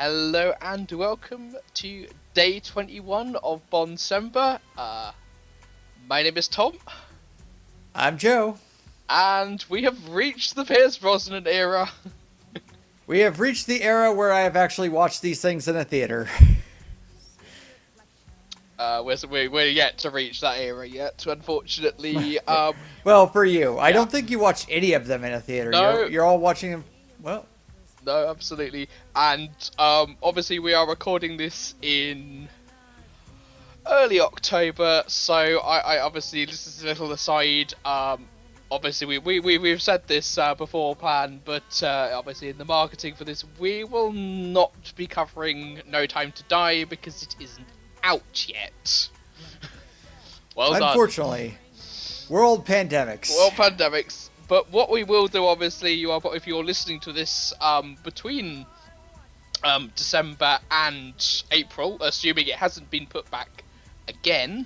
Hello and welcome to day 21 of Bondcember. My name is Tom, I'm Joe. and we have reached the Pierce Brosnan era. We have reached the era where I have actually watched these things in a theater. We're yet to reach that era yet, unfortunately. Well, for you, I Yeah. don't think you watched any of them in a theater. No, You're all watching them. Well, no, absolutely. And obviously we are recording this in early October, so I obviously, this is a little aside. Obviously we've said this beforehand, but obviously in the marketing for this, we will not be covering No Time to Die because it isn't out yet. Well done. unfortunately, world pandemics. Well, pandemics. But what we will do, obviously, if you're listening to this between December and April, assuming it hasn't been put back again,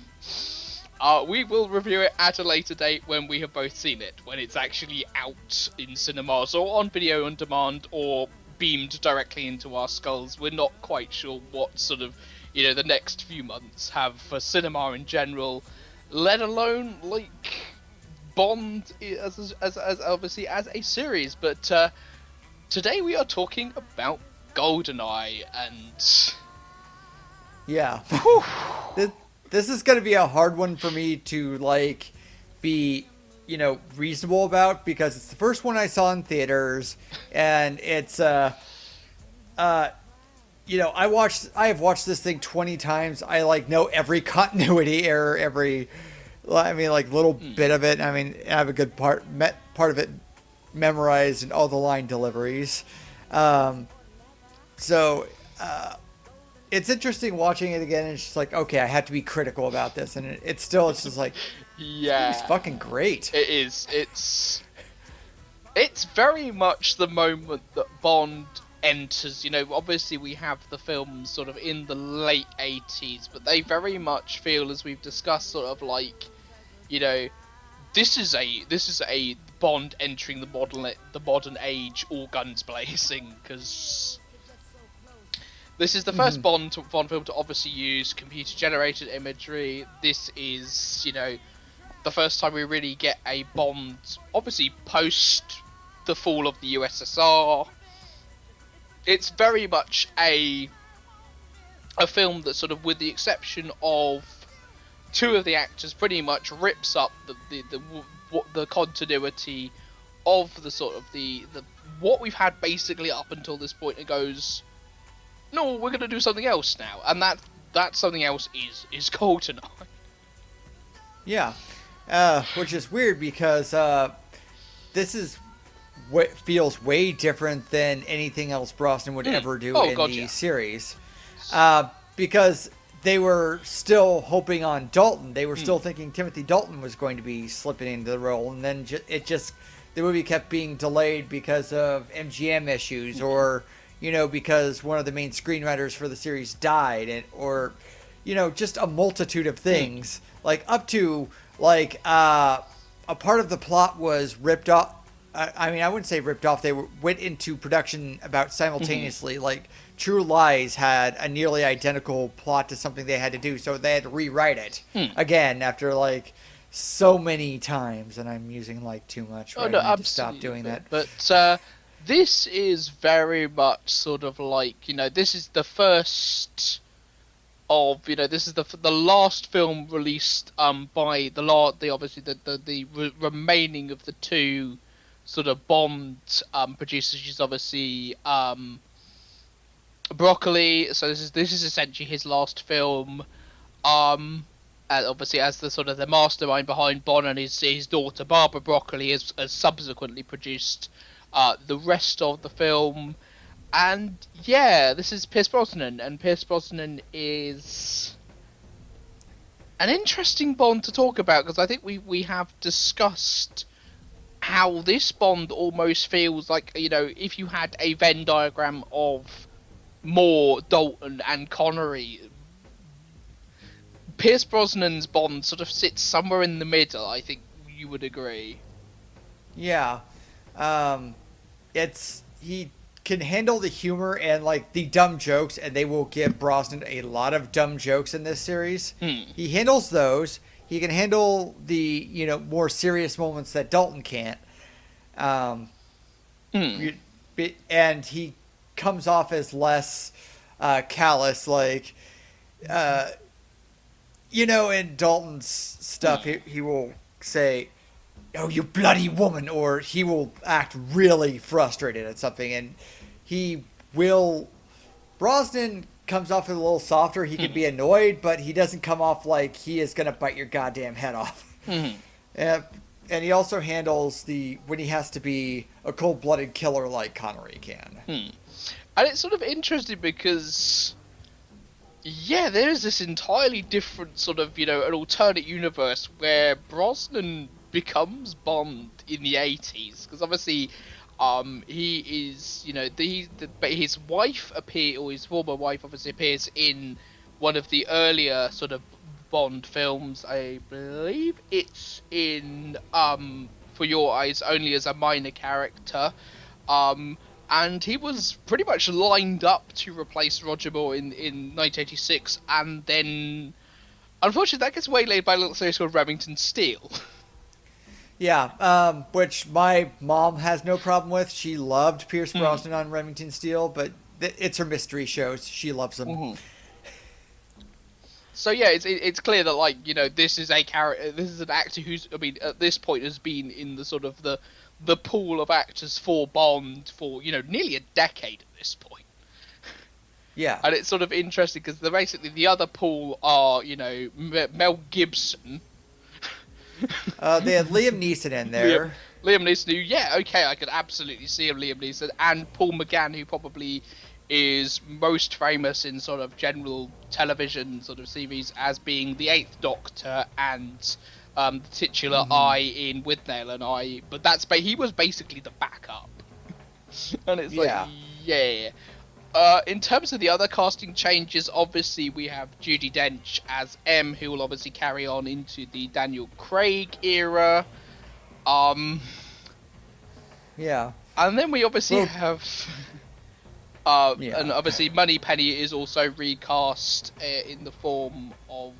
we will review it at a later date when we have both seen it, when it's actually out in cinemas or on video on demand or beamed directly into our skulls. We're not quite sure what sort of, the next few months have for cinema in general, let alone like Bond as obviously as a series. But today we are talking about Goldeneye, and Yeah. This is going to be a hard one for me to be, reasonable about because it's the first one I saw in theaters, and it's I have watched this thing 20 times. I know every continuity error, little bit of it. I have a good part of it memorized and all the line deliveries. So it's interesting watching it again. And it's just like, okay, I have to be critical about this, and it's just like, yeah, it's fucking great. it is. It's very much the moment that Bond enters. Obviously we have the films sort of in the late 80s, but they very much feel, as we've discussed, sort of like, this is a Bond entering the modern age, all guns blazing, because this is the first Bond film to obviously use computer generated imagery. This is, the first time we really get a Bond, obviously post the fall of the USSR. It's very much a film that sort of, with the exception of two of the actors, pretty much rips up the continuity of the sort of the what we've had basically up until this point, and goes, no, we're gonna do something else now, and that something else is Goldeneye. Yeah, which is weird because this is what feels way different than anything else Brosnan would ever do in the series. Because they were still hoping on Dalton. They were still thinking Timothy Dalton was going to be slipping into the role, and then the movie kept being delayed because of MGM issues, or because one of the main screenwriters for the series died, or just a multitude of things, up to a part of the plot was ripped off. I wouldn't say ripped off. They went into production about simultaneously. True Lies had a nearly identical plot to something they had to do, so they had to rewrite it again after so many times. And I'm using too much. Right? No, I need to absolutely. stop doing that. But this is very much sort of this is the first of this is the last film released by the remaining of the two sort of Bond producers, which is obviously Broccoli. So this is essentially his last film. And obviously, as the sort of the mastermind behind Bond, and his daughter Barbara Broccoli has subsequently produced the rest of the film. And yeah, this is Pierce Brosnan, and Pierce Brosnan is an interesting Bond to talk about, because I think we have discussed how this Bond almost feels like, if you had a Venn diagram of Moore, Dalton, and Connery, Pierce Brosnan's Bond sort of sits somewhere in the middle. I think you would agree. Yeah, he can handle the humor and like the dumb jokes, and they will give Brosnan a lot of dumb jokes in this series. He handles those. He can handle the more serious moments that Dalton can't. And he comes off as less callous, like in Dalton's stuff, he will say, "Oh, you bloody woman," or he will act really frustrated at something, and Brosnan comes off a little softer. He can be annoyed, but he doesn't come off like he is going to bite your goddamn head off. And he also handles when he has to be a cold-blooded killer like Connery can. And it's sort of interesting because, there is this entirely different sort of, an alternate universe where Brosnan becomes Bond in the 80s. Because obviously, he is, but his wife his former wife obviously appears in one of the earlier sort of Bond films. I believe it's in For Your Eyes Only as a minor character. And he was pretty much lined up to replace Roger Moore in 1986, and then unfortunately that gets waylaid by a little series called Remington Steele. Yeah, which my mom has no problem with. She loved Pierce Brosnan on Remington Steele, but it's her mystery shows. She loves them. So yeah, it's clear that this is a character. This is an actor who's at this point has been in the sort of the pool of actors for Bond for nearly a decade at this point. Yeah, and it's sort of interesting because basically the other pool are Mel Gibson. They had Liam Neeson in there. Liam Neeson, I could absolutely see him, Liam Neeson, and Paul McGann, who probably is most famous in sort of general television sort of series as being the Eighth Doctor and the titular eye in Withnail and I, but he was basically the backup. And it's in terms of the other casting changes, obviously we have Judi Dench as M, who will obviously carry on into the Daniel Craig era. And then we obviously have and obviously Moneypenny is also recast in the form of,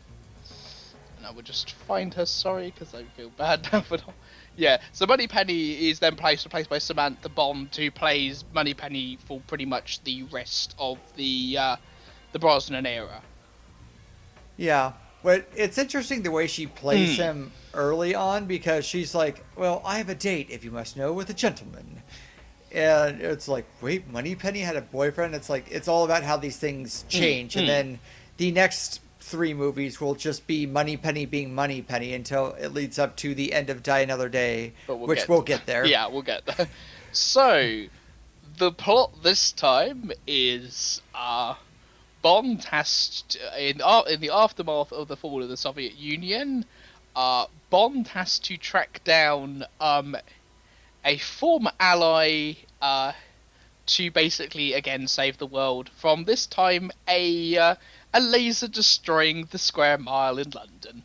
and I will just find her, sorry, because I feel bad now for not. Yeah, so Moneypenny is then replaced by Samantha Bond, who plays Moneypenny for pretty much the rest of the Brosnan era. Yeah, but it's interesting the way she plays him early on, because she's like, "Well, I have a date, if you must know, with a gentleman." And it's like, wait, Moneypenny had a boyfriend? It's like, it's all about how these things change. And then the next 3 movies will just be Moneypenny being Moneypenny until it leads up to the end of Die Another Day, we'll get there. Yeah, we'll get there. So, the plot this time is Bond has to, in the aftermath of the fall of the Soviet Union, Bond has to track down a former ally to basically again save the world from, this time, a laser destroying the square mile in London.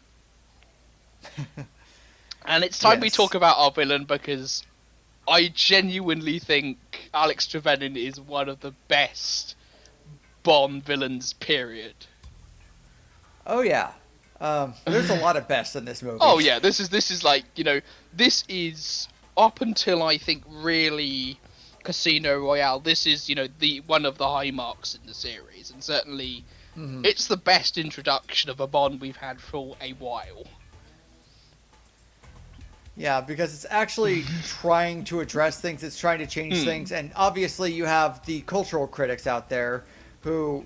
And it's time we talk about our villain, because I genuinely think Alex Trevelyan is one of the best Bond villains, period. Oh yeah. There's a lot of best in this movie. Oh yeah, this is like, this is up until I think really Casino Royale, this is, the one of the high marks in the series, and certainly it's the best introduction of a Bond we've had for a while. Yeah, because it's actually trying to address things, it's trying to change things, and obviously you have the cultural critics out there who,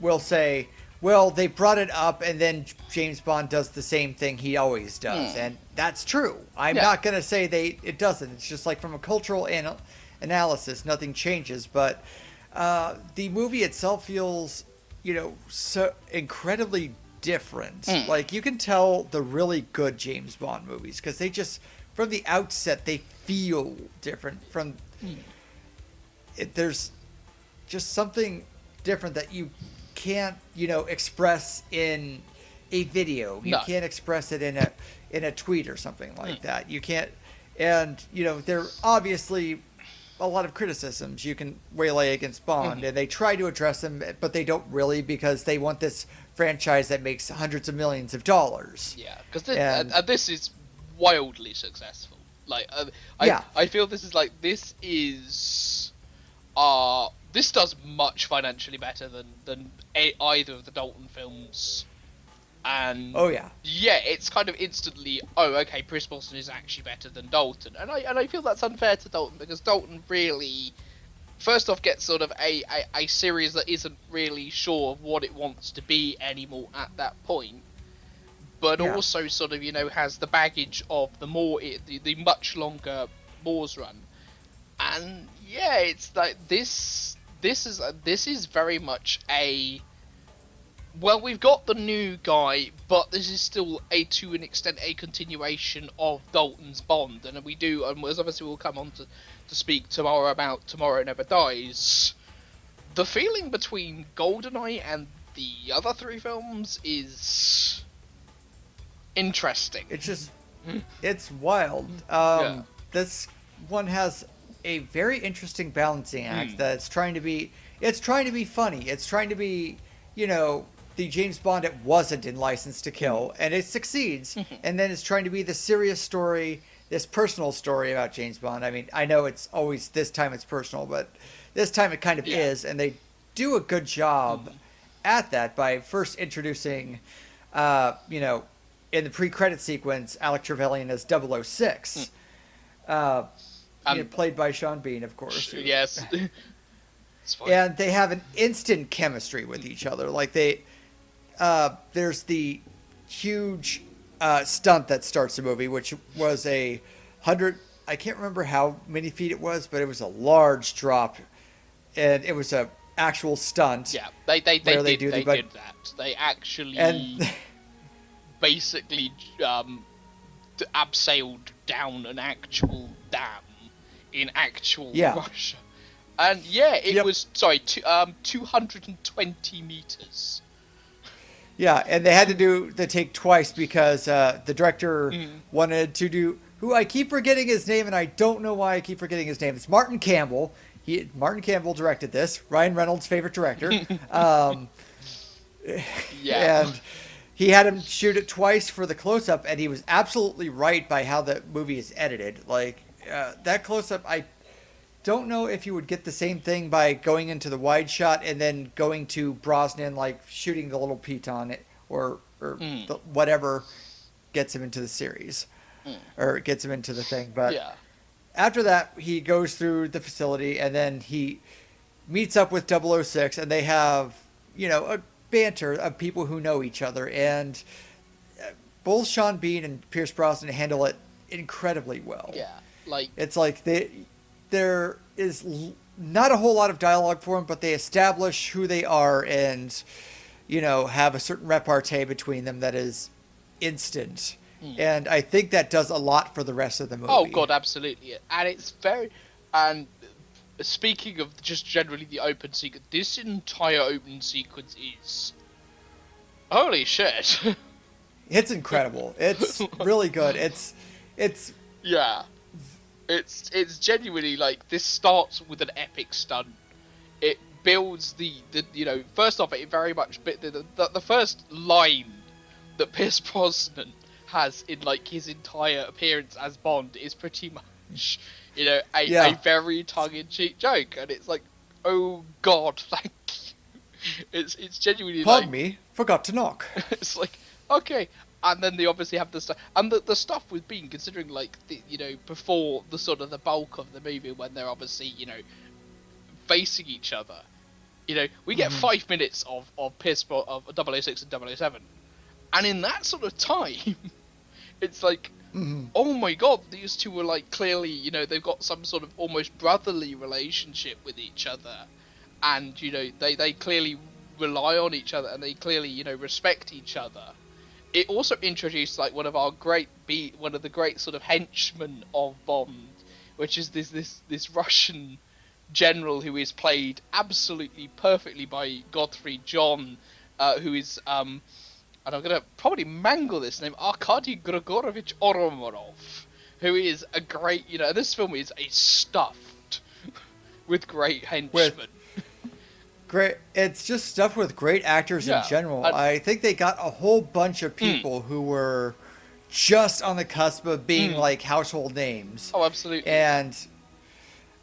will say, well, they brought it up, and then James Bond does the same thing he always does, and that's true. I'm not going to say it doesn't. It's just like from a cultural analysis, nothing changes, but the movie itself feels, so incredibly different. Like, you can tell the really good James Bond movies, because they just, from the outset, they feel different. There's just something different that you can't, express in a video. You can't express it in a tweet or something like that. You can't, and they're obviously a lot of criticisms you can waylay against Bond, and they try to address them, but they don't really, because they want this franchise that makes hundreds of millions of dollars. Yeah, because this is wildly successful. Like, I feel this does much financially better than either of the Dalton films. And it's kind of instantly, okay, Pierce Brosnan is actually better than Dalton, and I feel that's unfair to Dalton, because Dalton really, first off, gets sort of a series that isn't really sure of what it wants to be anymore at that point, but also sort of, has the baggage of the much longer Moores run, and it's like this is very much a. Well, we've got the new guy, but this is still to an extent, a continuation of Dalton's Bond, and as obviously we'll come on to speak tomorrow about Tomorrow Never Dies. The feeling between Goldeneye and the other three films is interesting. It's wild. This one has a very interesting balancing act that it's trying to be funny. It's trying to be, the James Bond it wasn't in License to Kill, and it succeeds. And then it's trying to be the serious story, this personal story about James Bond. I mean, I know it's always, this time it's personal, but this time it kind of is, and they do a good job at that by first introducing, in the pre-credit sequence, Alec Trevelyan as 006, played by Sean Bean, of course. Yes. And they have an instant chemistry with each other. Like there's the huge stunt that starts the movie, which was 100. I can't remember how many feet it was, but it was a large drop, and it was a actual stunt. Yeah, they did that. They actually basically abseiled down an actual dam in actual Russia. And it was 220 meters. Yeah, and they had to do the take twice because the director wanted to do, who I keep forgetting his name, and I don't know why I keep forgetting his name. It's Martin Campbell. Martin Campbell directed this. Ryan Reynolds' favorite director. And he had him shoot it twice for the close-up, and he was absolutely right by how the movie is edited. Like, that close-up, I don't know if you would get the same thing by going into the wide shot and then going to Brosnan, like shooting the little piton or whatever gets him into the series or gets him into the thing. But after that, he goes through the facility and then he meets up with 006, and they have, a banter of people who know each other. And both Sean Bean and Pierce Brosnan handle it incredibly well. Yeah, like it's like there is not a whole lot of dialogue for them, but they establish who they are and, have a certain repartee between them that is instant. And I think that does a lot for the rest of the movie. Oh, God, absolutely. And it's and speaking of just generally the open sequence, this entire open sequence is, holy shit. It's incredible. It's really good. It's It's genuinely like, this starts with an epic stunt. It builds the first off, it very much the first line that Pierce Brosnan has in like his entire appearance as Bond is pretty much a very tongue-in-cheek joke, and it's like, oh God, thank you. It's genuinely pardon me, forgot to knock. It's like, okay. And then they obviously have the stuff, and the stuff with Bean, considering like before the sort of the bulk of the movie when they're obviously facing each other, we get 5 minutes of Pierce of 006 and 007, and in that sort of time, it's like, oh my God, these two were like clearly they've got some sort of almost brotherly relationship with each other, and they clearly rely on each other, and they clearly respect each other. It also introduced like one of the great sort of henchmen of Bond, which is this Russian general who is played absolutely perfectly by Godfrey John, who is and I'm gonna probably mangle this name, Arkady Grigorovich Oromorov, who is a great this film is a stuffed with great henchmen. Great. It's just stuff with great actors in general. I think they got a whole bunch of people who were just on the cusp of being like household names. Oh, absolutely. And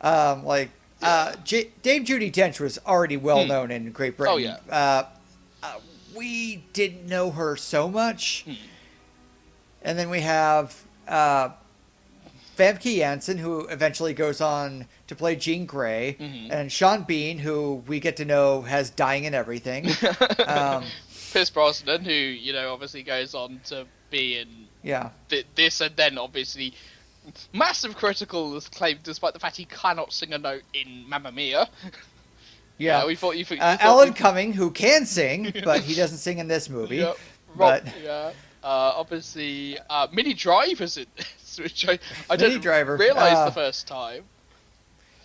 Dame Judi Dench was already well known in Great Britain. Oh yeah. We didn't know her so much. And then we have Famke Janssen, who eventually goes on to play Jean Grey, and Sean Bean, who we get to know has Dying and Everything. Pierce Brosnan, who obviously goes on to be in this, and then obviously massive critical acclaim, despite the fact he cannot sing a note in Mamma Mia. Yeah, we thought Alan Cumming, who can sing, but he doesn't sing in this movie. Yep. Obviously, Minnie Driver's in this, which I didn't realize the first time.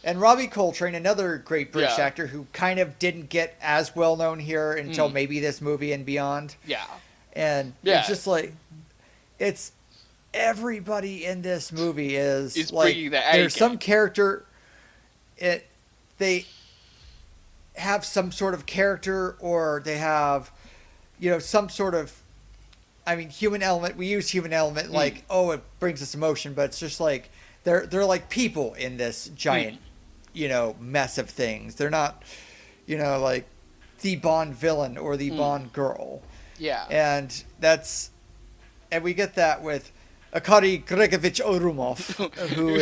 And Robbie Coltrane, another great British actor who kind of didn't get as well known here until maybe this movie and beyond. Yeah. And it's just like, it's everybody in this movie is like, there's some character, they have some sort of character, or they have, some sort of, human element. We use human element like, it brings us emotion, but it's just like, they're like people in this giant, mess of things. They're not, like the Bond villain or the Bond girl. Yeah. And we get that with Akari Gregovich Orumov, who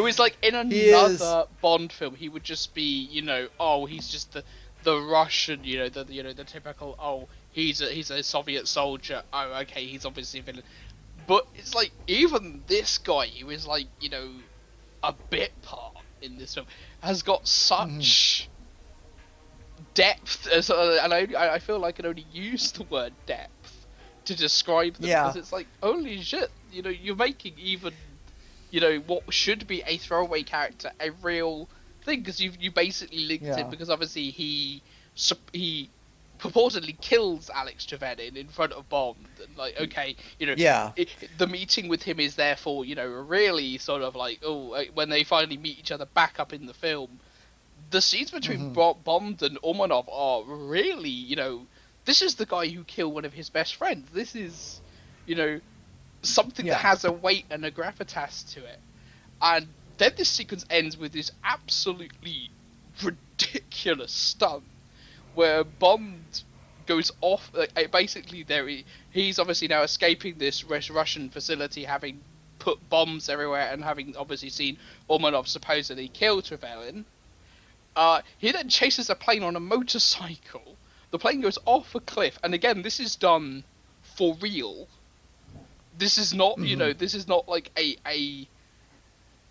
is like in another Bond film, he would just be, he's just the Russian, the typical, he's a Soviet soldier. Oh, okay, he's obviously a villain. But it's like, even this guy, who is like, a bit part in this film, has got such depth, and I feel like I can only use the word depth to describe them, because it's like, holy shit, you're making even, what should be a throwaway character a real thing, because you basically linked it, because obviously he purportedly kills Alex Trevelyan in front of Bond, and like, okay, the meeting with him is therefore, really sort of like, when they finally meet each other back up in the film, the scenes between Bond and Ormanov are really, this is the guy who killed one of his best friends. This is, something that has a weight and a gravitas to it. And then this sequence ends with this absolutely ridiculous stunt where Bond goes off. Basically, he's obviously now escaping this Russian facility, having put bombs everywhere and having obviously seen Ormanov supposedly kill Trevelyan. He then chases a plane on a motorcycle. The plane goes off a cliff, and again, this is done for real. This is not, this is not like a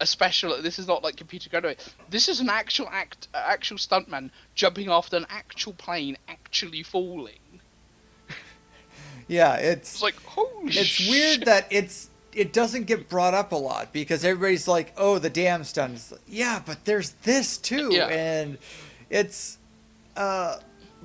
special. This is not like computer generated. This is an actual stuntman jumping after an actual plane actually falling. Yeah, it's like, holy shit. It's weird that it doesn't get brought up a lot, because everybody's like, oh, the damn stunts. Yeah, but there's this too, and it's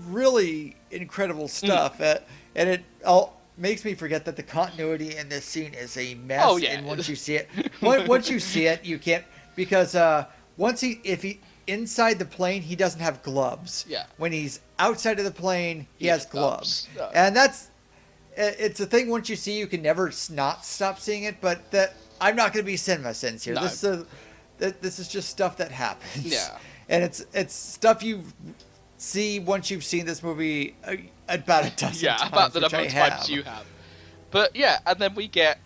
really incredible stuff, and it all makes me forget that the continuity in this scene is a mess. Oh, yeah. And once you see it, you can't, because if he inside the plane, he doesn't have gloves. Yeah. When he's outside of the plane, he has gloves. And it's a thing, once you see, you can never not stop seeing it, but I'm not going to be cinema sins here. No. This is just stuff that happens. Yeah. And it's stuff you see once you've seen this movie about a dozen times. Yeah, about the number of times you have. But yeah, and then we get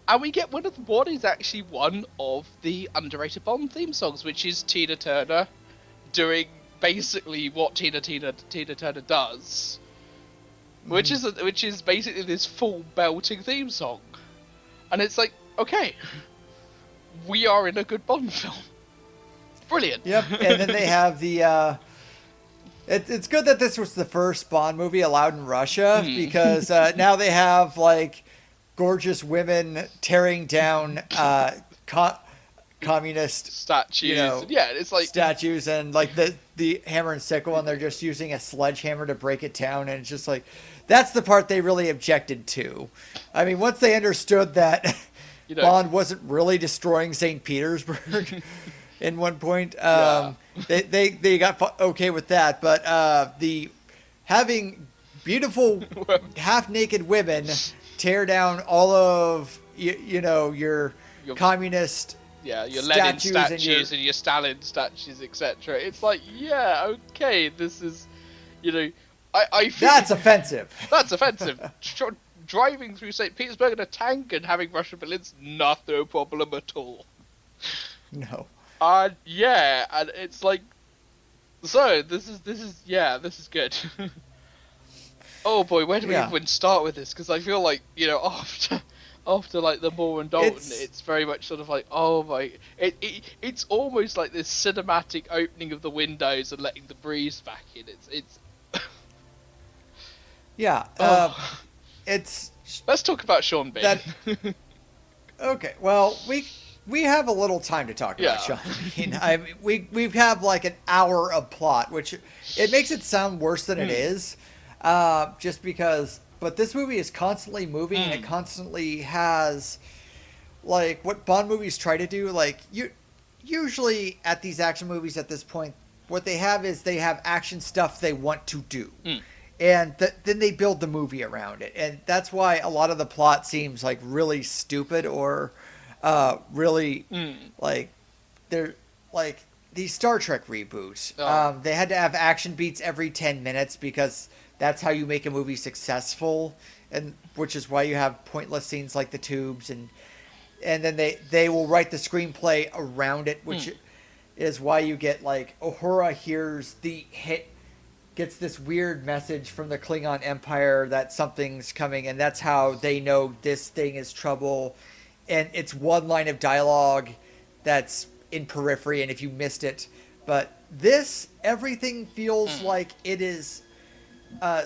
what is actually one of the underrated Bond theme songs, which is Tina Turner doing basically what Tina Turner does, which is basically this full belting theme song, and it's like, okay, we are in a good Bond film. Brilliant. Yep, and then they have the. It's good that this was the first Bond movie allowed in Russia, because now they have like gorgeous women tearing down communist statues. It's like statues, and like the hammer and sickle, and they're just using a sledgehammer to break it down, and it's just like, that's the part they really objected to. I mean, once they understood that Bond wasn't really destroying St. Petersburg, in one point. Yeah. They got okay with that, but the having beautiful half naked women tear down all of your communist your Lenin statues and your Stalin statues, etc. It's like, yeah, okay, this is, I feel that's offensive. That's offensive. Driving through St. Petersburg in a tank and having Russian villains, not no problem at all. No. Yeah, and it's like, so this is good. Oh boy, where do we even start with this? Because I feel like, after like the Moore and Dalton, it's very much sort of like, oh my, it's almost like this cinematic opening of the windows and letting the breeze back in. It's yeah. Let's talk about Sean Bean. Okay, well, we have a little time to talk about Sean Bean. I mean, we have like an hour of plot, which it makes it sound worse than it is, just because. But this movie is constantly moving, and it constantly has, like, what Bond movies try to do. Like, usually at these action movies at this point, what they have is they have action stuff they want to do. And then they build the movie around it. And that's why a lot of the plot seems like really stupid or really like they're like these Star Trek reboots. They had to have action beats every 10 minutes because that's how you make a movie successful, and which is why you have pointless scenes like the tubes, and then they will write the screenplay around it, which is why you get like Uhura hears the hit. Gets this weird message from the Klingon Empire that something's coming, and that's how they know this thing is trouble. And it's one line of dialogue that's in periphery, and if you missed it. But this, everything feels like it is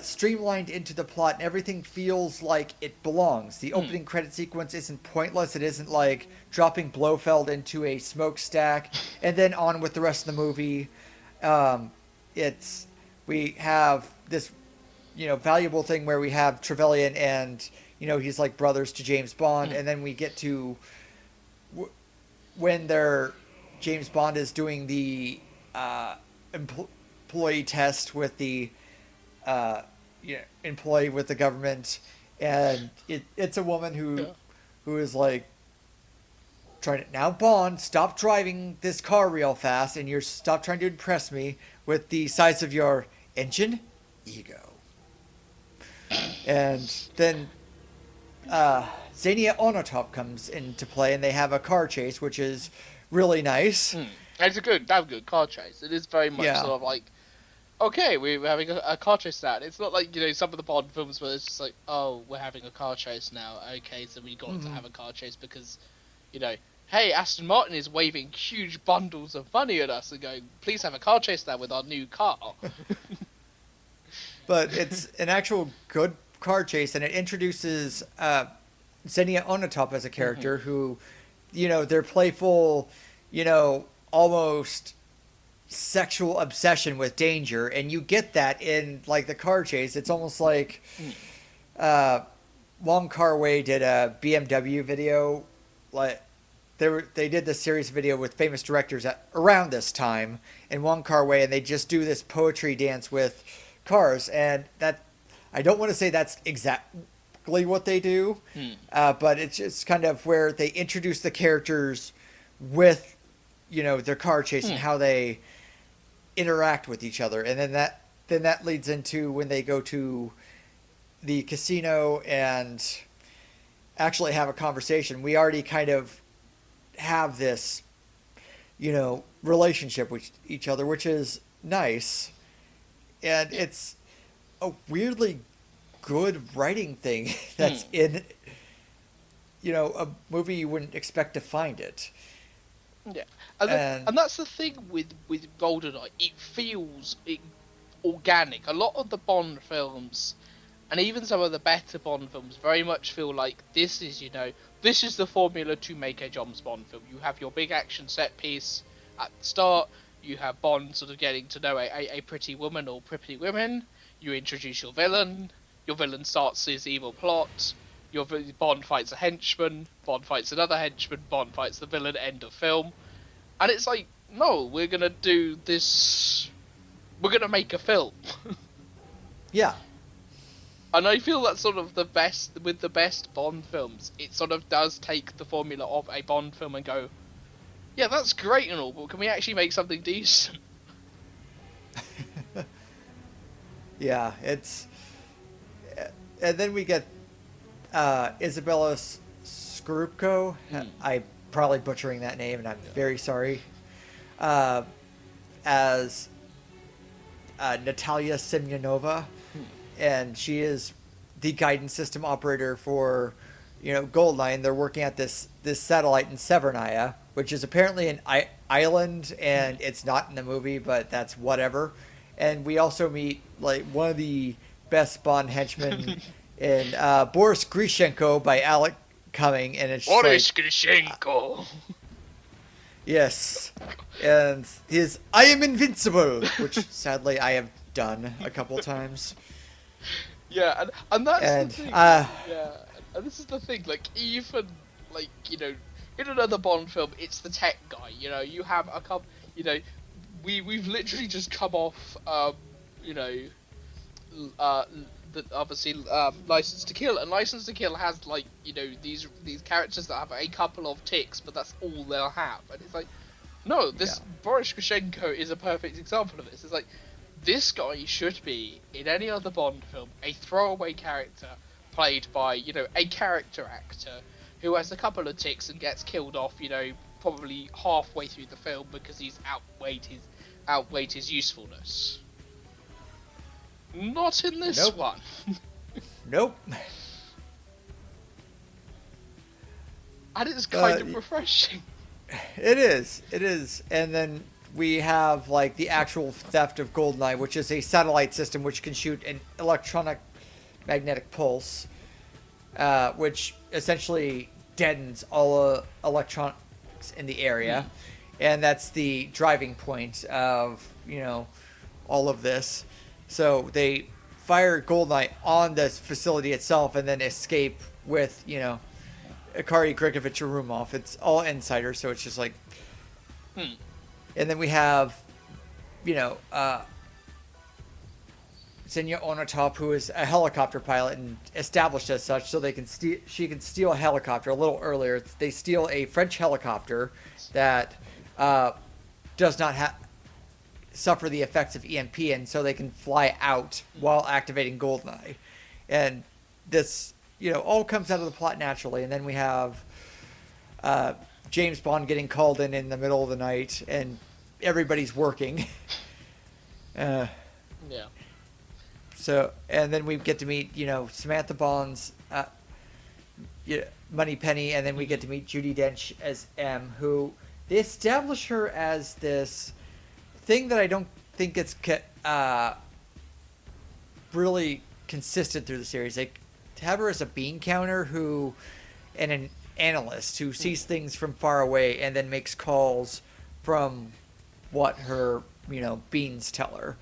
streamlined into the plot, and everything feels like it belongs. The opening credit sequence isn't pointless. It isn't like dropping Blofeld into a smokestack and then on with the rest of the movie. We have this, valuable thing where we have Trevelyan and, he's like brothers to James Bond. And then we get to when James Bond is doing the employee test with the employee with the government. And it's a woman who is like, now Bond, stop driving this car real fast, and stop trying to impress me with the size of your engine ego. And then Xenia Onatop comes into play, and they have a car chase, which is really nice. It's a damn good car chase. It is very much sort of like, okay, we're having a car chase now. It's not like, some of the Bond films where it's just like, oh, we're having a car chase now. Okay, so we got to have a car chase because, hey, Aston Martin is waving huge bundles of money at us and going, please have a car chase now with our new car. But it's an actual good car chase, and it introduces Xenia Onatop as a character who, their playful, almost sexual obsession with danger, and you get that in, like, the car chase. It's almost like Wong Kar-wai did a BMW video, like, they did this series video with famous directors around this time in Wong Kar-wai, and they just do this poetry dance with cars, and that I don't want to say that's exactly what they do, but it's just kind of where they introduce the characters with their car chase and how they interact with each other, and then that leads into when they go to the casino and actually have a conversation. We already kind of have this, relationship with each other, which is nice. And it's a weirdly good writing thing that's in, a movie you wouldn't expect to find it. Yeah. And that's the thing with Goldeneye. It feels organic. A lot of the Bond films, and even some of the better Bond films, very much feel like this is the formula to make a James Bond film. You have your big action set piece at the start. You have Bond sort of getting to know a pretty woman or pretty women. You introduce your villain. Your villain starts his evil plot. Bond fights a henchman. Bond fights another henchman. Bond fights the villain. End of film. And it's like, no, we're gonna do this. We're gonna make a film. Yeah. And I feel that's sort of the best with the best Bond films. It sort of does take the formula of a Bond film and go, yeah, that's great and all, but can we actually make something decent? Yeah, it's... And then we get Isabella Scorupco. I'm probably butchering that name, and I'm very sorry. As Natalia Semyonova. And she is the guidance system operator for, Goldeneye, and they're working at this satellite in Severnaya, which is apparently an island, and it's not in the movie, but that's whatever. And we also meet like one of the best Bond henchmen in Boris Grishenko by Alec Cumming, and it's Boris Grishenko. Yes, and his "I am invincible," which sadly I have done a couple times. Yeah, and that's the thing. Yeah, and this is the thing. Like, even like in another Bond film, it's the tech guy. You have a couple. We've literally just come off. Obviously, License to Kill, and License to Kill has these characters that have a couple of ticks, but that's all they'll have, and it's like, no, this Boris Grishenko is a perfect example of this. It's like, this guy should be, in any other Bond film, a throwaway character played by, a character actor who has a couple of ticks and gets killed off, probably halfway through the film because he's outweighed his usefulness. Not in this one. Nope. And it's kind of refreshing. It is. And then we have like the actual theft of Goldeneye, which is a satellite system which can shoot an electronic magnetic pulse, which essentially deadens all electronics in the area. And that's the driving point of, all of this. So they fire Goldeneye on this facility itself and then escape with, Akari Grigovic-Arumov. It's all insiders, so it's just like... And then we have, Xenia Onatop, who is a helicopter pilot and established as such, so she can steal a helicopter. A little earlier, they steal a French helicopter that does not suffer the effects of EMP, and so they can fly out while activating Goldeneye. And this, all comes out of the plot naturally. And then we have James Bond getting called in the middle of the night, and everybody's working. Yeah. So, and then we get to meet, Samantha Bond's Moneypenny, and then we get to meet Judi Dench as M, who they establish her as this thing that I don't think it's really consistent through the series. They have her as a bean counter and an analyst who sees things from far away and then makes calls from what her, beans tell her,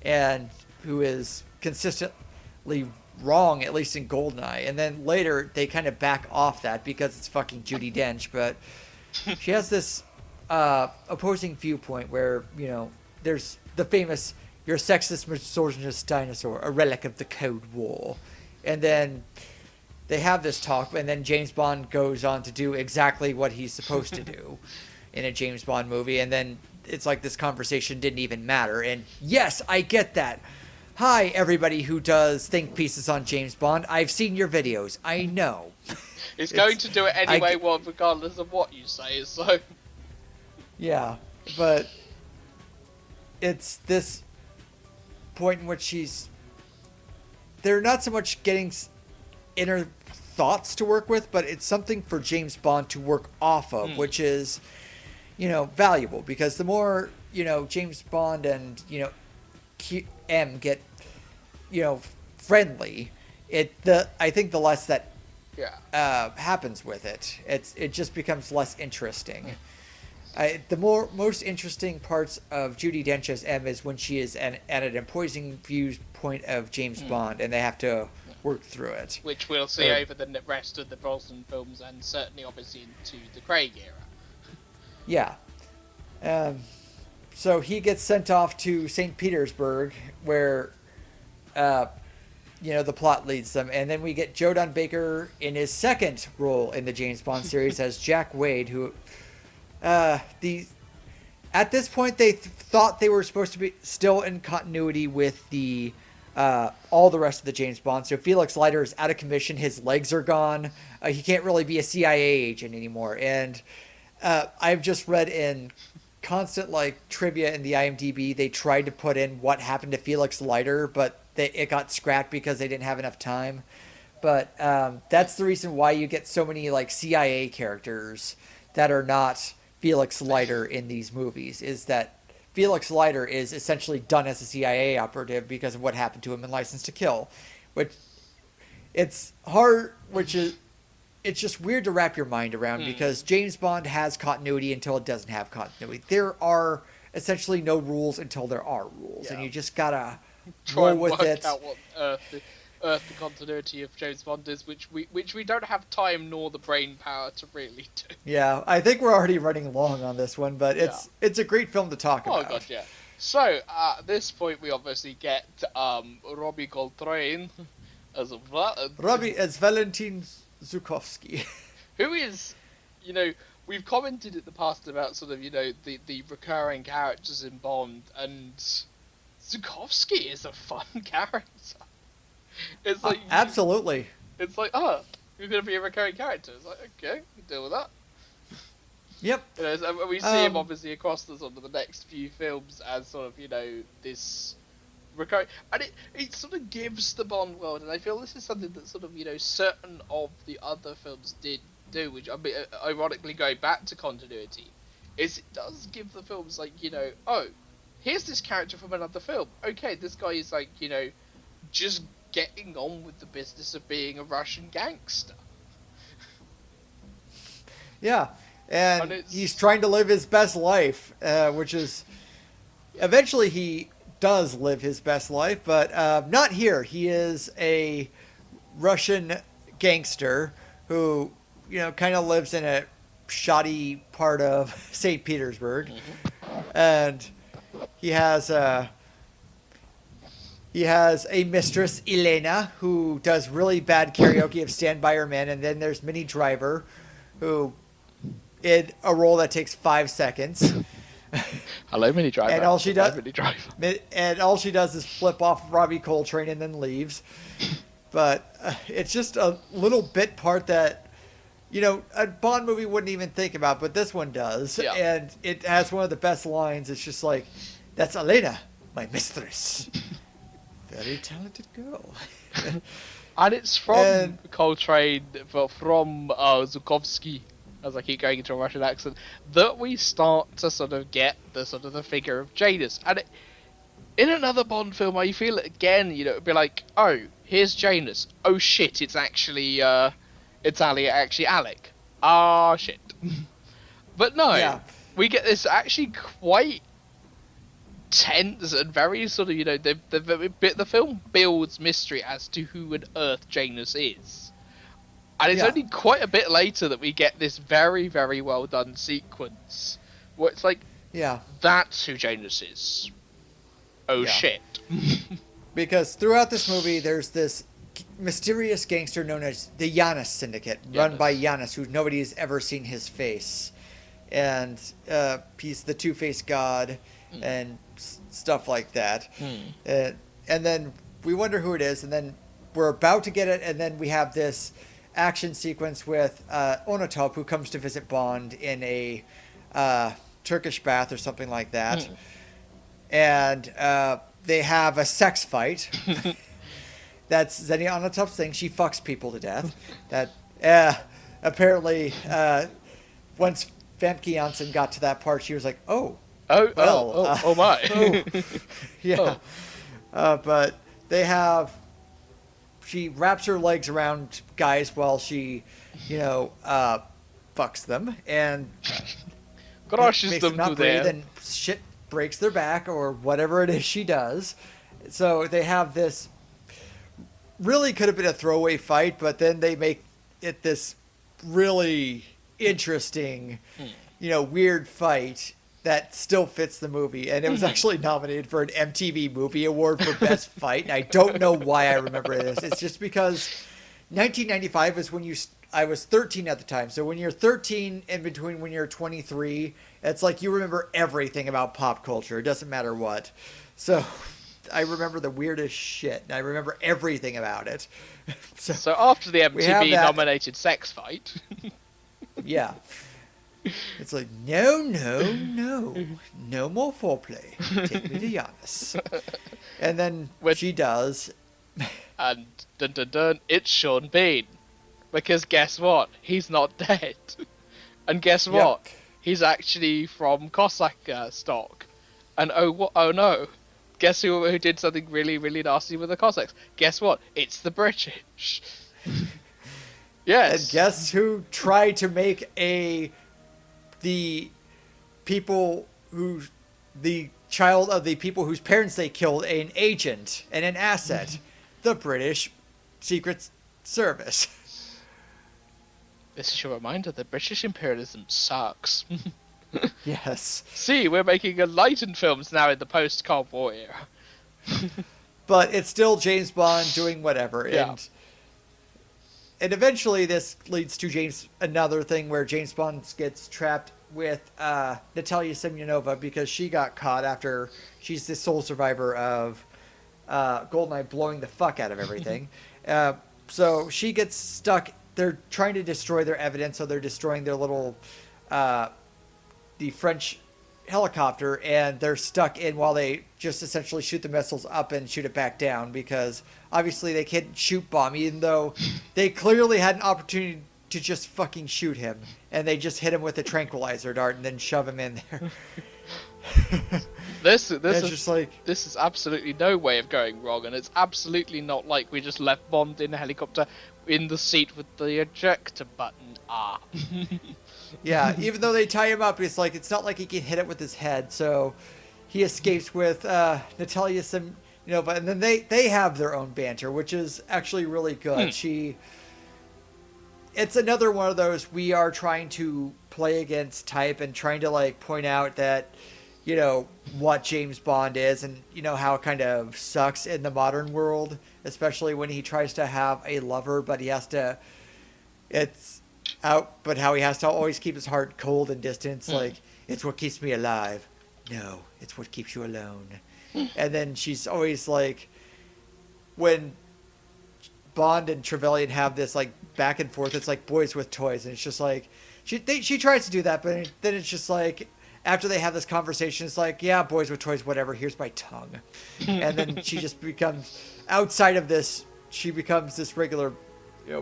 and who is consistently wrong, at least in Goldeneye. And then later they kind of back off that because it's fucking Judi Dench, but she has this opposing viewpoint where, there's the famous, "You're a sexist, misogynist dinosaur, a relic of the Cold War." And then they have this talk, and then James Bond goes on to do exactly what he's supposed to do in a James Bond movie, and then it's like this conversation didn't even matter. And yes, I get that. Hi, everybody who does think pieces on James Bond. I've seen your videos. I know. It's going to do it anyway, regardless of what you say, so... Yeah, but it's this point in which they're not so much getting inner thoughts to work with, but it's something for James Bond to work off of, which is, valuable, because the more, James Bond and, M get, friendly, I think the less that happens with it. It just becomes less interesting. The most interesting parts of Judi Dench as M is when she is at an opposing viewpoint of James Bond, and they have to work through it. Which we'll see over the rest of the Brosnan films, and certainly obviously into the Craig era. Yeah. so he gets sent off to St. Petersburg, where, the plot leads them. And then we get Joe Don Baker in his second role in the James Bond series as Jack Wade, who, at this point, they thought they were supposed to be still in continuity with the all the rest of the James Bond. So Felix Leiter is out of commission. His legs are gone. He can't really be a CIA agent anymore. And I've just read in constant trivia in the IMDb, they tried to put in what happened to Felix Leiter, but it got scrapped because they didn't have enough time. But that's the reason why you get so many CIA characters that are not Felix Leiter in these movies, is that Felix Leiter is essentially done as a CIA operative because of what happened to him in License to Kill. Which it's hard, it's just weird to wrap your mind around because James Bond has continuity until it doesn't have continuity. There are essentially no rules until there are rules, and you just gotta roll with it. Try and work out what the continuity of James Bond is, which we don't have time nor the brain power to really do. Yeah, I think we're already running long on this one, but it's a great film to talk about. Oh god, yeah. So at this point, we obviously get Robbie Coltrane as Robbie as Valentin Zukovsky, who is, we've commented in the past about sort of the recurring characters in Bond, and Zukovsky is a fun character. It's like absolutely. It's like, you're gonna be a recurring character. It's like, okay, we can deal with that. Yep. So we see him obviously across the sort of the next few films as sort of this recurring, and it sort of gives the Bond world, and I feel this is something that sort of certain of the other films did do, which I mean, ironically going back to continuity, is it does give the films oh, here's this character from another film. Okay, this guy is just getting on with the business of being a Russian gangster. Yeah, and he's trying to live his best life, which is eventually he does live his best life, but not here. He is a Russian gangster who kind of lives in a shoddy part of St. Petersburg, and he has a mistress, Elena, who does really bad karaoke of Stand By Your Man. And then there's Minnie Driver, who in a role that takes 5 seconds. Hello, Minnie Driver. And all she does is flip off Robbie Coltrane and then leaves. But it's just a little bit part that, a Bond movie wouldn't even think about, but this one does. Yeah. And it has one of the best lines. It's just like, that's Elena, my mistress. Very talented girl. And it's from Coltrane, from Zukovsky, as I keep going into a Russian accent, that we start to sort of get the figure of Janus. And in another Bond film, I feel it again, it'd be like, oh, here's Janus. Oh shit, it's actually Alec. Ah, shit. But no, we get this actually quite tense and very sort of the film builds mystery as to who on earth Janus is, and it's only quite a bit later that we get this very, very well done sequence where it's like, that's who Janus is. Oh shit. Because throughout this movie there's this mysterious gangster known as the Janus Syndicate, run by Janus, who nobody's ever seen his face, and he's the two-faced god and stuff like that. And then we wonder who it is, and then we're about to get it, and then we have this action sequence with Onatop, who comes to visit Bond in a Turkish bath or something like that. And they have a sex fight. That's Xenia Onatop's thing. She fucks people to death. That apparently once Famke Janssen got to that part, she was like, oh my. Yeah. But they have, she wraps her legs around guys while she, fucks them and crushes them to death. And shit breaks their back or whatever it is she does. So they have this, really could have been a throwaway fight, but then they make it this really interesting, weird fight. that still fits the movie, and it was actually nominated for an MTV Movie Award for Best Fight. And I don't know why I remember this. It's just because 1995 is when I was 13 at the time. So when you're 13 in between when you're 23, it's like you remember everything about pop culture. It doesn't matter what. So I remember the weirdest shit, and I remember everything about it. So after the MTV nominated sex fight. Yeah. It's like, no more foreplay. Take me to Janus. And then she does. And dun dun dun, it's Sean Bean. Because guess what? He's not dead. And guess what? Yep. He's actually from Cossack stock. And oh no. Guess who did something really, really nasty with the Cossacks? Guess what? It's the British. Yes. And guess who tried to make the child of the people whose parents they killed an agent and an asset? The British Secret Service. This is your reminder that British imperialism sucks. Yes. See, we're making enlightened films now in the post-Cold War era. But it's still James Bond doing whatever. Yeah. And eventually this leads to another thing where James Bond gets trapped with Natalia Semyonova because she got caught after she's the sole survivor of Goldeneye blowing the fuck out of everything. So she gets stuck. They're trying to destroy their evidence, so they're destroying their little the French helicopter, and they're stuck in while they just essentially shoot the missiles up and shoot it back down because obviously they can't shoot bomb, even though they clearly had an opportunity to just fucking shoot him, and they just hit him with a tranquilizer dart and then shove him in there. This is absolutely no way of going wrong, and it's absolutely not like we just left Bond in a helicopter in the seat with the ejector button. Yeah, even though they tie him up, it's not like he can hit it with his head, so he escapes with Natalia Semyonova, and then they have their own banter, which is actually really good. It's another one of those, we are trying to play against type and trying to point out that, what James Bond is and, how it kind of sucks in the modern world, especially when he tries to have a lover, but but how he has to always keep his heart cold and distant. It's what keeps me alive. No, it's what keeps you alone. And then she's always when Bond and Trevelyan have this back and forth, it's like boys with toys, and it's just she tries to do that, but then it's just after they have this conversation, it's yeah, boys with toys, whatever, here's my tongue. And then she just becomes, outside of this, she becomes this regular,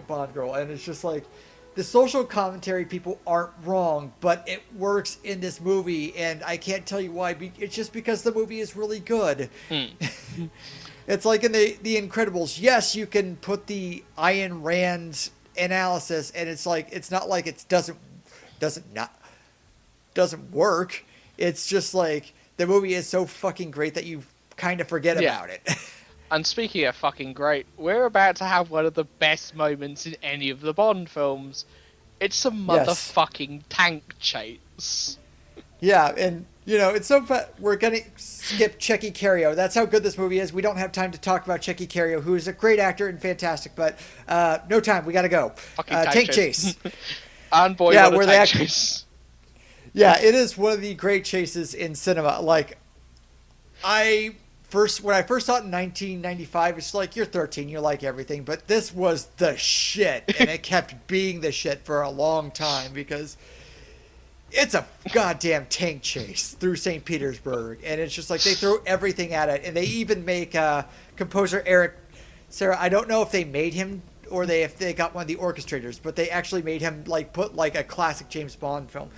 Bond girl. And it's just the social commentary people aren't wrong, but it works in this movie, and I can't tell you why. It's just because the movie is really good. It's like in The Incredibles. Yes, you can put the Ayn Rand analysis, and it's not like it doesn't work. It's just the movie is so fucking great that you kind of forget about it. And speaking of fucking great, we're about to have one of the best moments in any of the Bond films. It's a motherfucking tank chase. Yeah, and it's so fun. We're gonna skip Checky Cario. That's how good this movie is. We don't have time to talk about Checky Cario, who is a great actor and fantastic, but no time. We gotta go. Tank chase. And boy, yeah, what a tank chase. Yeah, it is one of the great chases in cinema. When I first saw it in 1995, it's you're 13, you like everything, but this was the shit, and it kept being the shit for a long time because it's a goddamn tank chase through St. Petersburg, and it's just they throw everything at it, and they even make composer Eric Serra. I don't know if they made him or if they got one of the orchestrators, but they actually made him put a classic James Bond film.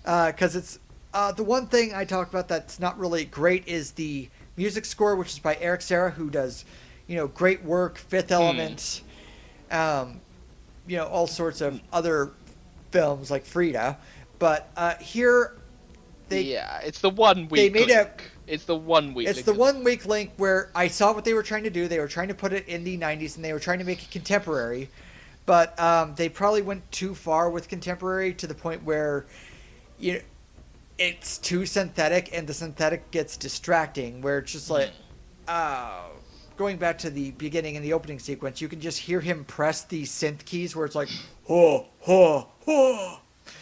Because it's the one thing I talk about that's not really great is the music score, which is by Eric Serra, who does, great work, Fifth Element, all sorts of other films like Frida. But here, it's the 1 week. It's the 1 week. It's the 1 week link where I saw what they were trying to do. They were trying to put it in the 90s, and they were trying to make it contemporary, but they probably went too far with contemporary to the point where it's too synthetic, and the synthetic gets distracting, where it's just like, going back to the beginning in the opening sequence, you can just hear him press these synth keys where it's like, oh, oh, oh.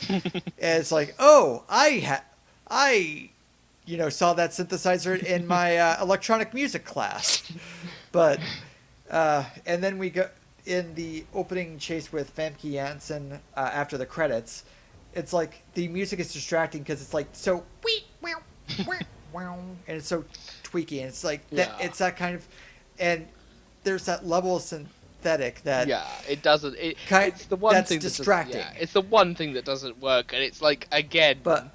And it's like, oh, I saw that synthesizer in my electronic music class. But, and then we go in the opening chase with Famke Janssen after the credits. It's like the music is distracting because it's like so, and it's so tweaky, and it's like that. It's that kind of, and there's that level of synthetic that it doesn't. It's the one that's thing distracting. It's the one thing that doesn't work, and it's like again. But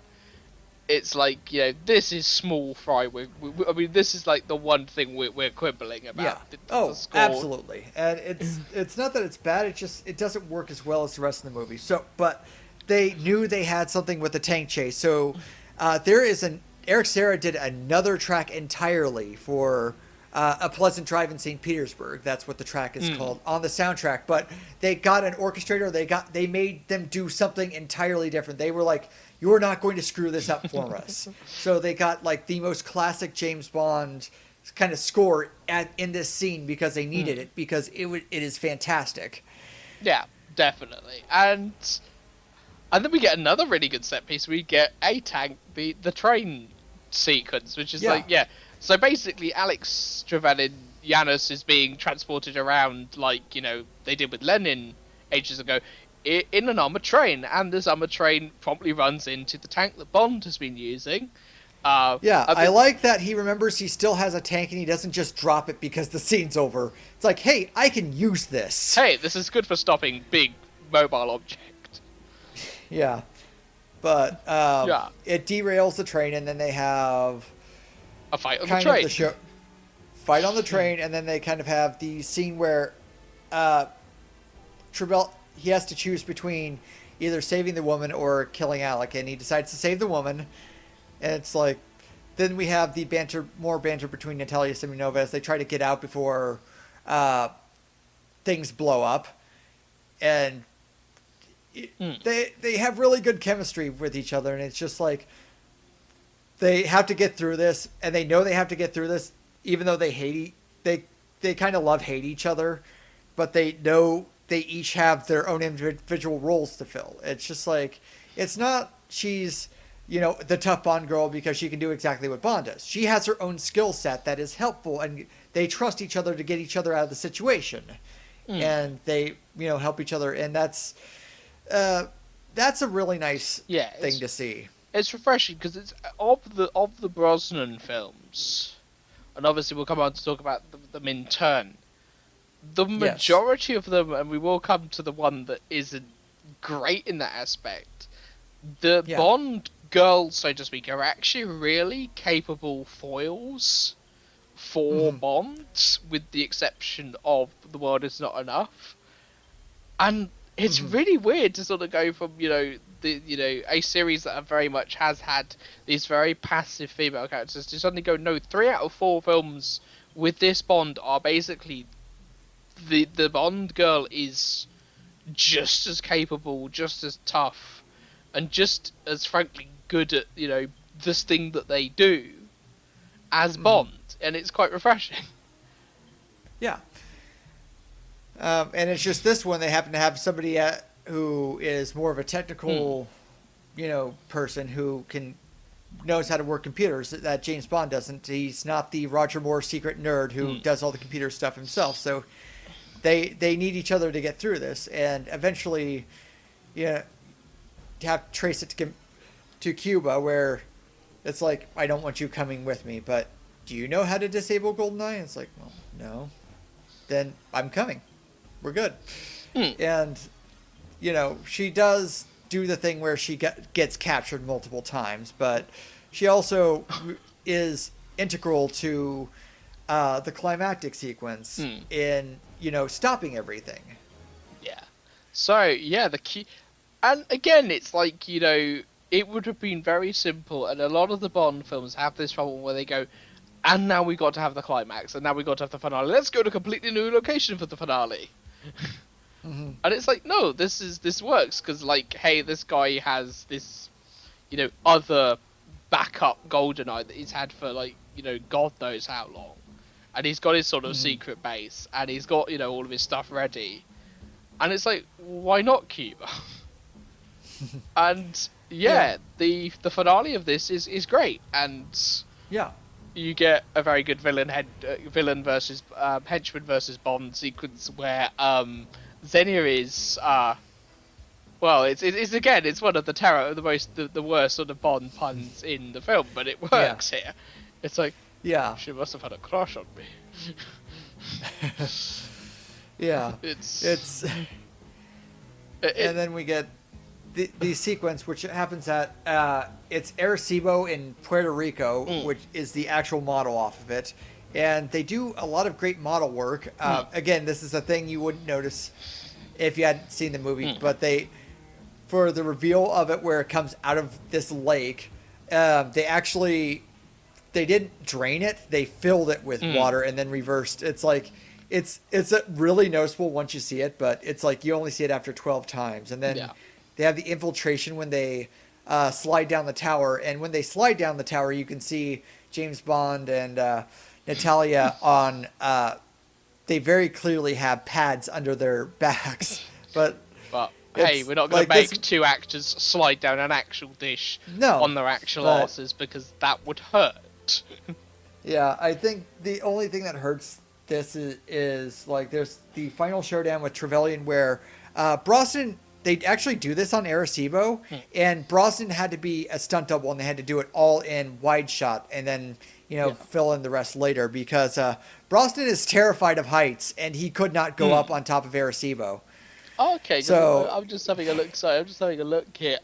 it's like, this is small fry. I mean, this is like the one thing we're quibbling about. Yeah. The score. Absolutely. And it's not that it's bad. It doesn't work as well as the rest of the movie. So, but they knew they had something with the tank chase. So, Eric Serra did another track entirely for A Pleasant Drive in St. Petersburg. That's what the track is called on the soundtrack. But they got an orchestrator. They made them do something entirely different. They were like, you're not going to screw this up for us. So they got like the most classic James Bond kind of score in this scene because they needed it, because it is fantastic. Yeah, definitely. And then we get another really good set piece. We get a tank, the train sequence, which is So basically, Alex Trevelyan Janus is being transported around like they did with Lenin ages ago, in an armored train, and this armored train promptly runs into the tank that Bond has been using. I like that he remembers he still has a tank and he doesn't just drop it because the scene's over. It's like, hey, I can use this. Hey, this is good for stopping big mobile object. Yeah. But it derails the train, and then they have a fight on the train. Fight on the train, and then they kind of have the scene where he has to choose between either saving the woman or killing Alec, and he decides to save the woman. And it's like, then we have the more banter between Natalia Simonova as they try to get out before things blow up, and they have really good chemistry with each other, and it's just like they have to get through this, and they know they have to get through this, even though they kind of hate each other, but they know they each have their own individual roles to fill. It's just like, it's not she's, the tough Bond girl because she can do exactly what Bond does. She has her own skill set that is helpful, and they trust each other to get each other out of the situation. And they, help each other. And that's a really nice thing to see. It's refreshing because it's of the Brosnan films, and obviously we'll come on to talk about them in turn. The majority of them, and we will come to the one that isn't great in that aspect, the Bond girls, so to speak, are actually really capable foils for Bond, with the exception of The World Is Not Enough. And it's really weird to sort of go from, a series that very much has had these very passive female characters to suddenly go, no, 3 out of 4 films with this Bond are basically the Bond girl is just as capable, just as tough, and just as frankly good at this thing that they do as Bond, and it's quite refreshing. Yeah. And it's just this one they happen to have somebody who is more of a technical, person who knows how to work computers that James Bond doesn't. He's not the Roger Moore secret nerd who does all the computer stuff himself. So they need each other to get through this, and eventually, have to trace it to Cuba, where it's like, I don't want you coming with me, but do you know how to disable Goldeneye? And it's like, well, no. Then I'm coming. We're good. And, she does do the thing where she gets captured multiple times, but she also is integral to the climactic sequence in, stopping everything. Yeah. So, the key... And again, it's like, it would have been very simple, and a lot of the Bond films have this problem where they go, and now we got to have the climax, and now we got to have the finale. Let's go to a completely new location for the finale. And it's like, no, this works, because, like, hey, this guy has this, other backup Goldeneye that he's had for like, you know, God knows how long, and he's got his sort of secret base, and he's got, you know, all of his stuff ready, and it's like, why not Cuba? And the finale of this is great, and you get a very good villain versus henchman versus Bond sequence where Xenia is well, it's again, it's one of the worst sort of Bond puns in the film, but it works here. It's like, she must have had a crush on me. It's and then we get the sequence, which happens at it's Arecibo in Puerto Rico, which is the actual model off of it, and they do a lot of great model work. Again, this is a thing you wouldn't notice if you hadn't seen the movie, but for the reveal of it where it comes out of this lake, they didn't drain it, they filled it with water and then reversed. It's like it's really noticeable once you see it, but it's like you only see it after 12 times, and then they have the infiltration when they slide down the tower, and when they slide down the tower, you can see James Bond and Natalia on. They very clearly have pads under their backs, but hey, we're not going to make two actors slide down an actual dish on their actual asses, because that would hurt. Yeah, I think the only thing that hurts this is like there's the final showdown with Trevelyan where Brosnan. They actually do this on Arecibo, and Brosnan had to be a stunt double, and they had to do it all in wide shot, and then fill in the rest later, because Brosnan is terrified of heights, and he could not go up on top of Arecibo. Okay, so I'm just having a look. Sorry, I'm just having a look here.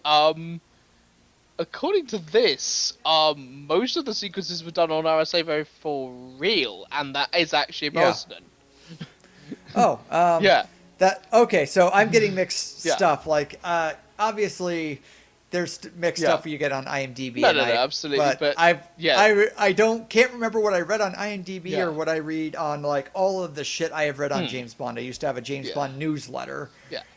According to this, most of the sequences were done on Arecibo for real, and that is actually Brosnan. Yeah. Okay, so I'm getting mixed stuff. Like, obviously, there's mixed stuff you get on IMDb. No, absolutely. But I can't remember what I read on IMDb or what I read on like all of the shit I have read on James Bond. I used to have a James Bond newsletter.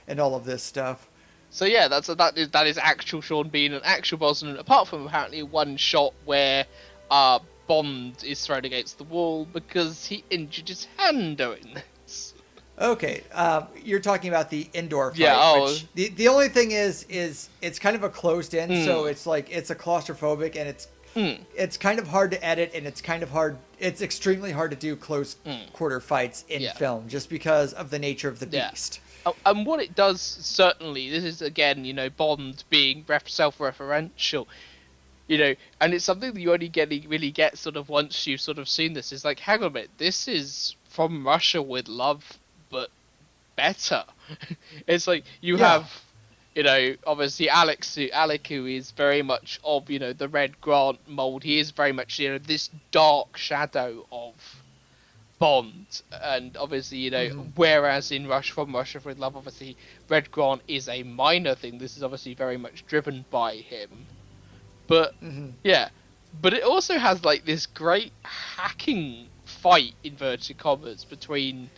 And all of this stuff. So that is actual Sean Bean and actual Brosnan, apart from apparently one shot where Bond is thrown against the wall because he injured his hand doing this. Okay, you're talking about the indoor fight. Which the only thing is it's kind of a closed in, so it's like it's a claustrophobic, and it's kind of hard to edit, and it's extremely hard to do close quarter fights in film, just because of the nature of the beast. And what it does, certainly, this is again, Bond being self-referential, and it's something that you only really get sort of once you've sort of seen this. Is like, hang on a minute, this is From Russia with Love, but better. It's like you have, obviously Alec, who is very much of, the Red Grant mold. He is very much, this dark shadow of Bond, and obviously, whereas in From Russia with Love, obviously Red Grant is a minor thing. This is obviously very much driven by him, but but it also has like this great hacking fight, inverted commas, between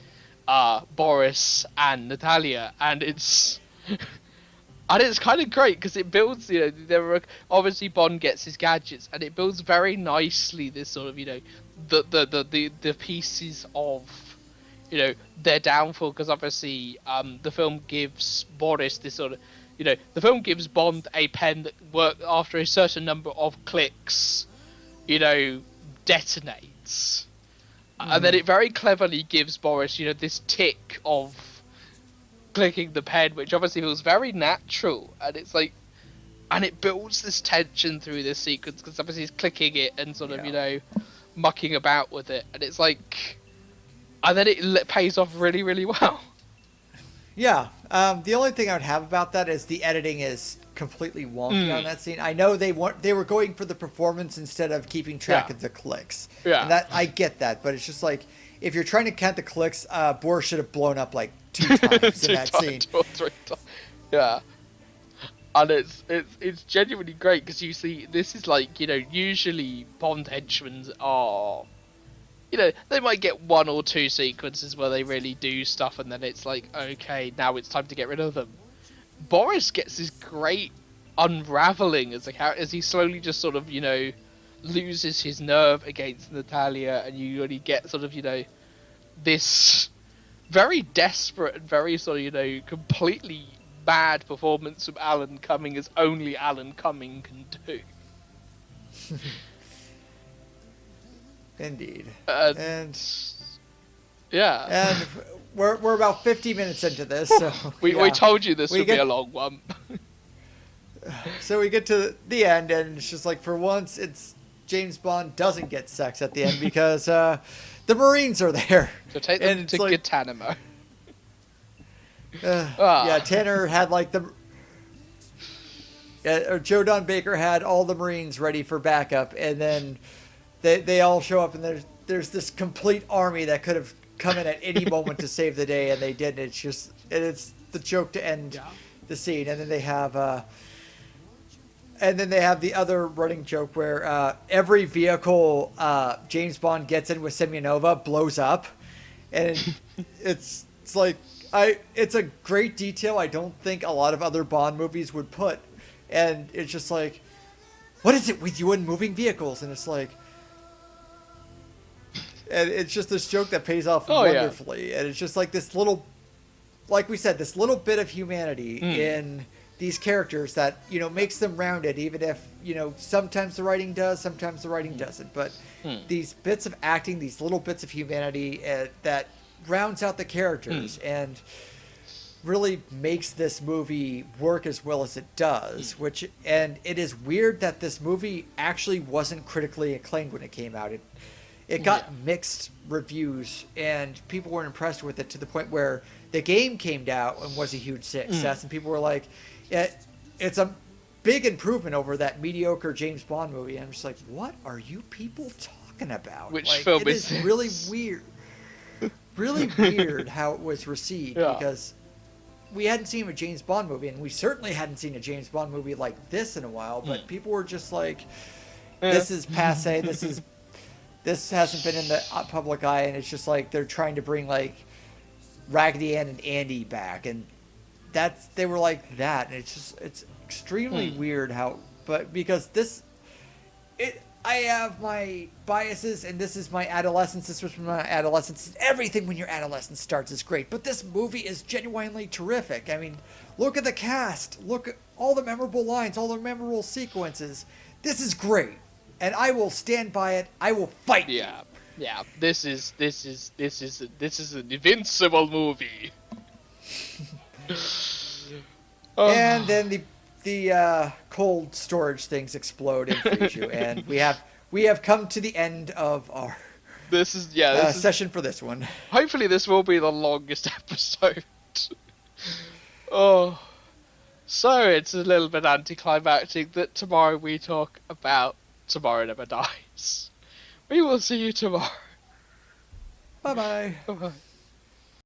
Boris and Natalia, and it's kind of great because it builds, there are obviously Bond gets his gadgets, and it builds very nicely this sort of, the pieces of, their downfall, because obviously the film gives Boris this sort of, the film gives Bond a pen that after a certain number of clicks, detonates. And then it very cleverly gives Boris, this tick of clicking the pen, which obviously feels very natural, and it's like, and it builds this tension through this sequence, because obviously he's clicking it and sort of, mucking about with it, and it's like, and then it pays off really, really well. Yeah. The only thing I would have about that is the editing is completely wonky on that scene. I know they were going for the performance instead of keeping track of the clicks. Yeah. And that I get that, but it's just like, if you're trying to count the clicks, Boris should have blown up like 2 times in that scene. 2 or 3 times. Yeah. And it's genuinely great, because you see, this is like, usually Bond henchmen are, they might get 1 or 2 sequences where they really do stuff, and then it's like, okay, now it's time to get rid of them. Boris gets this great unraveling as a character, as he slowly just sort of, loses his nerve against Natalia, and you only get sort of, this very desperate and very sort of, completely bad performance from Alan Cumming as only Alan Cumming can do. Indeed. And yeah. And we're about 50 minutes into this, so we told you this would be a long one. So we get to the end, and it's just like, for once, it's James Bond doesn't get sex at the end because the Marines are there. So take them to Guantanamo. Yeah, Tanner had like or Joe Don Baker had all the Marines ready for backup, and then they all show up, and there's this complete army that could have come in at any moment to save the day, and they didn't. It's the joke to end the scene, and then they have the other running joke where every vehicle James Bond gets in with Semyonova blows up, and it's like it's a great detail I don't think a lot of other Bond movies would put, and it's just like, what is it with you and moving vehicles? And it's like, and it's just this joke that pays off wonderfully, and it's just like this little, like we said, this little bit of humanity in these characters that, makes them rounded, even if, sometimes the writing does, sometimes the writing doesn't. But these bits of acting, these little bits of humanity that rounds out the characters and really makes this movie work as well as it does. And it is weird that this movie actually wasn't critically acclaimed when it came out. It got mixed reviews, and people weren't impressed with it, to the point where the game came out and was a huge success, and people were like, it's a big improvement over that mediocre James Bond movie. And I'm just like, what are you people talking about? Which film it is this? Really weird. Really weird how it was received, because we hadn't seen a James Bond movie, and we certainly hadn't seen a James Bond movie like this in a while, but people were just like, this is passé, this hasn't been in the public eye, and it's just like they're trying to bring like Raggedy Ann and Andy back, and they were like that, and it's extremely weird because I have my biases, and this is my adolescence. This was my adolescence. Everything when your adolescence starts is great, but this movie is genuinely terrific. I mean, look at the cast. Look at all the memorable lines, all the memorable sequences. This is great, and I will stand by it. I will fight. Yeah. This is an invincible movie. And then the cold storage things explode and freeze you, and we have come to the end of our session for this one. Hopefully this will be the longest episode. So it's a little bit anticlimactic that tomorrow we talk about Tomorrow Never Dies. We will see you tomorrow. Bye-bye. Bye-bye.